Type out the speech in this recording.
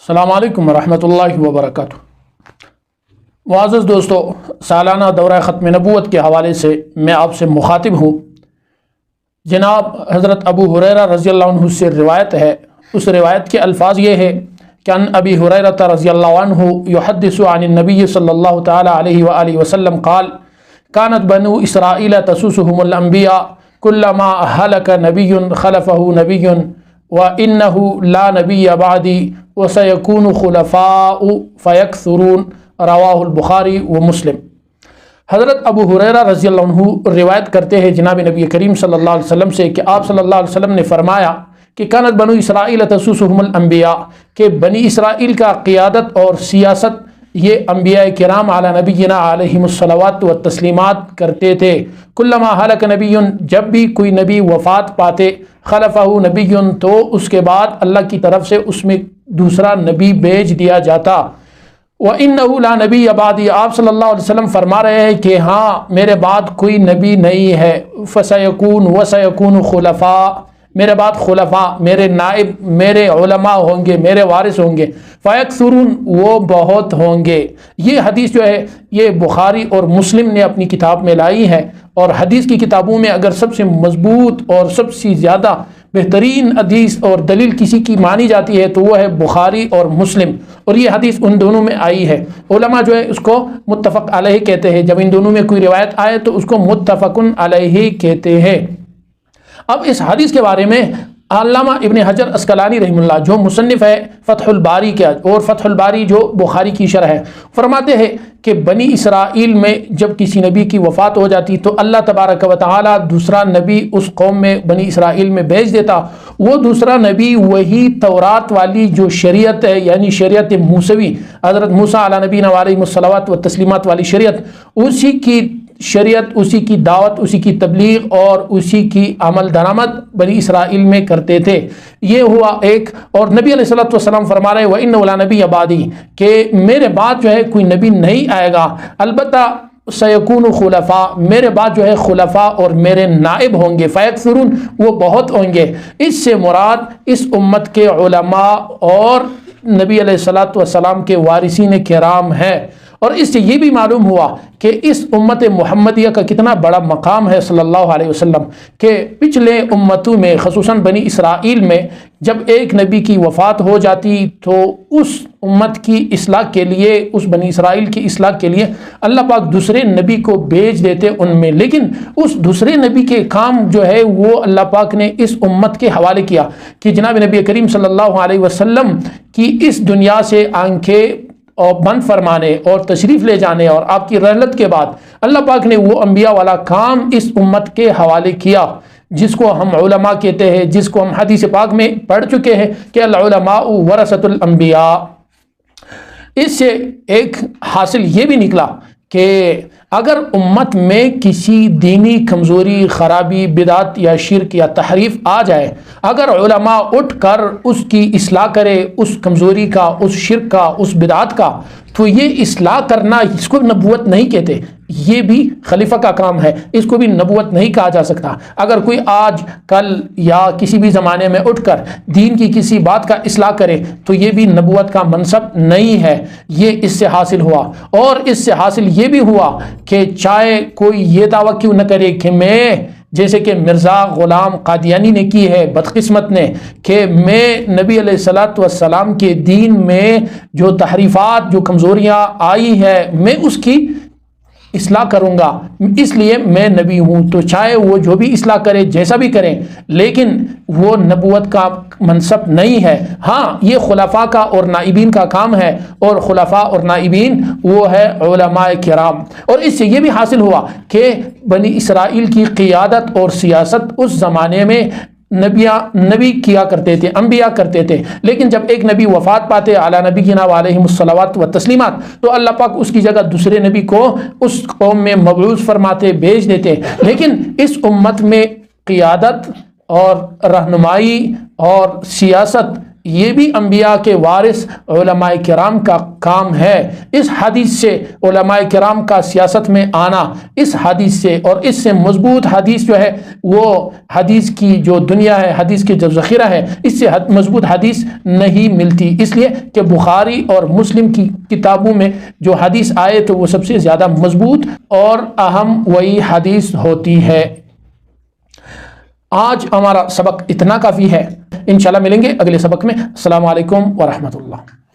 السلام علیکم ورحمۃ اللہ وبرکاتہ۔ معزز دوستو، سالانہ دورہ ختم نبوت کے حوالے سے میں آپ سے مخاطب ہوں۔ جناب حضرت ابو ہریرہ رضی اللہ عنہ سے روایت ہے، اس روایت کے الفاظ یہ ہے کہ ان ابی ہریرہ رضی اللہ عنہ یحدث عن النبی صلی اللہ تعالی علیہ وآلہ وسلم قال كانت بنو اسرائیل تسوسهم الانبیاء كلما هلك نبی خلفه نبی وإنه لا نبی بعدی وسيكون خلفاء فيكثرون، رواہ البخاری و مسلم۔ حضرت ابو ہریرہ رضی اللہ عنہ روایت کرتے ہیں جناب نبی کریم صلی اللہ علیہ وسلم سے کہ آپ صلی اللہ علیہ وسلم نے فرمایا کہ کانت بنو اسرائیل تسوسهم الانبیاء، کہ بنی اسرائیل کا قیادت اور سیاست یہ انبیاء کرام علی نبینا علیہم الصلوات والتسلیمات کرتے تھے۔ کلما ہلک نبی، جب بھی کوئی نبی وفات پاتے، خلفہ نبی، تو اس کے بعد اللہ کی طرف سے اس میں دوسرا نبی بھیج دیا جاتا۔ وَإِنَّهُ لَا نَبِيَّ بَعْدِي، آپ صلی اللہ علیہ وسلم فرما رہے ہیں کہ ہاں میرے بعد کوئی نبی نہیں ہے۔ وَسَيَكُونُ خُلَفَاء، میرے بعد خلفاء، میرے نائب، میرے علماء ہوں گے، میرے وارث ہوں گے۔ فَيَكْثُرُونَ، وہ بہت ہوں گے۔ یہ حدیث جو ہے یہ بخاری اور مسلم نے اپنی کتاب میں لائی ہے، اور حدیث کی کتابوں میں اگر سب سے مضبوط اور سب سے زیادہ بہترین حدیث اور دلیل کسی کی مانی جاتی ہے تو وہ ہے بخاری اور مسلم، اور یہ حدیث ان دونوں میں آئی ہے۔ علماء جو ہے اس کو متفق علیہ کہتے ہیں، جب ان دونوں میں کوئی روایت آئے تو اس کو متفق علیہ کہتے ہیں۔ اب اس حدیث کے بارے میں علامہ ابن حجر عسقلانی رحمہ اللہ، جو مصنف ہے فتح الباری کے، اور فتح الباری جو بخاری کی شرح ہے، فرماتے ہیں کہ بنی اسرائیل میں جب کسی نبی کی وفات ہو جاتی تو اللہ تبارک و تعالی دوسرا نبی اس قوم میں بنی اسرائیل میں بھیج دیتا۔ وہ دوسرا نبی وہی تورات والی جو شریعت ہے، یعنی شریعت موسوی، حضرت موسیٰ علیہ نبینا علیہ الصلوات والتسلیمات والی شریعت، اسی کی شریعت، اسی کی دعوت، اسی کی تبلیغ اور اسی کی عمل درآمد بنی اسرائیل میں کرتے تھے۔ یہ ہوا ایک۔ اور نبی علیہ الصلوۃ والسلام فرما رہے وَإِنَّهُ لَا نَبِيَّ بَعْدِي، کہ میرے بعد جو ہے کوئی نبی نہیں آئے گا، البتہ سیکون خلفاء، میرے بعد جو ہے خلفاء اور میرے نائب ہوں گے، فیکثرون، وہ بہت ہوں گے۔ اس سے مراد اس امت کے علماء اور نبی علیہ الصلوۃ والسلام کے وارثین کرام ہیں۔ اور اس سے یہ بھی معلوم ہوا کہ اس امت محمدیہ کا کتنا بڑا مقام ہے صلی اللہ علیہ وسلم، کہ پچھلے امتوں میں خصوصاً بنی اسرائیل میں جب ایک نبی کی وفات ہو جاتی تو اس امت کی اصلاح کے لیے، اس بنی اسرائیل کی اصلاح کے لیے اللہ پاک دوسرے نبی کو بھیج دیتے ان میں، لیکن اس دوسرے نبی کے کام جو ہے وہ اللہ پاک نے اس امت کے حوالے کیا کہ جناب نبی کریم صلی اللہ علیہ وسلم کی اس دنیا سے آنکھیں اور بند فرمانے اور تشریف لے جانے اور آپ کی رحلت کے بعد اللہ پاک نے وہ انبیاء والا کام اس امت کے حوالے کیا، جس کو ہم علماء کہتے ہیں، جس کو ہم حدیث پاک میں پڑھ چکے ہیں کہ العلماء ورثۃ الانبیاء۔ اس سے ایک حاصل یہ بھی نکلا کہ اگر امت میں کسی دینی کمزوری، خرابی، بدعت یا شرک یا تحریف آ جائے، اگر علماء اٹھ کر اس کی اصلاح کرے، اس کمزوری کا، اس شرک کا، اس بدعت کا، تو یہ اصلاح کرنا اس کو نبوت نہیں کہتے، یہ بھی خلیفہ کا کام ہے، اس کو بھی نبوت نہیں کہا جا سکتا۔ اگر کوئی آج کل یا کسی بھی زمانے میں اٹھ کر دین کی کسی بات کا اصلاح کرے تو یہ بھی نبوت کا منصب نہیں ہے۔ یہ اس سے حاصل ہوا، اور اس سے حاصل یہ بھی ہوا کہ چاہے کوئی یہ دعویٰ کیوں نہ کرے کہ میں، جیسے کہ مرزا غلام قادیانی نے کی ہے بدقسمت نے، کہ میں نبی علیہ الصلوۃ والسلام کے دین میں جو تحریفات، جو کمزوریاں آئی ہے، میں اس کی اصلاح کروں گا، اس لیے میں نبی ہوں۔ تو چاہے وہ جو بھی اصلاح کرے، جیسا بھی کریں، لیکن وہ نبوت کا منصب نہیں ہے۔ ہاں، یہ خلفاء کا اور نائبین کا کام ہے، اور خلفاء اور نائبین وہ ہے علماء کرام۔ اور اس سے یہ بھی حاصل ہوا کہ بنی اسرائیل کی قیادت اور سیاست اس زمانے میں نبی کیا کرتے تھے، انبیاء کرتے تھے، لیکن جب ایک نبی وفات پاتے علی نبینا علیہ الصلوات والتسلیمات تو اللہ پاک اس کی جگہ دوسرے نبی کو اس قوم میں مبعوث فرماتے، بھیج دیتے۔ لیکن اس امت میں قیادت اور رہنمائی اور سیاست یہ بھی انبیاء کے وارث علماء کرام کا کام ہے۔ اس حدیث سے علماء کرام کا سیاست میں آنا، اس حدیث سے اور اس سے مضبوط حدیث جو ہے وہ حدیث کی جو دنیا ہے، حدیث کی جو ذخیرہ ہے، اس سے مضبوط حدیث نہیں ملتی، اس لیے کہ بخاری اور مسلم کی کتابوں میں جو حدیث آئے تو وہ سب سے زیادہ مضبوط اور اہم وہی حدیث ہوتی ہے۔ آج ہمارا سبق اتنا کافی ہے، انشاءاللہ ملیں گے اگلے سبق میں۔ السلام علیکم ورحمۃ اللہ۔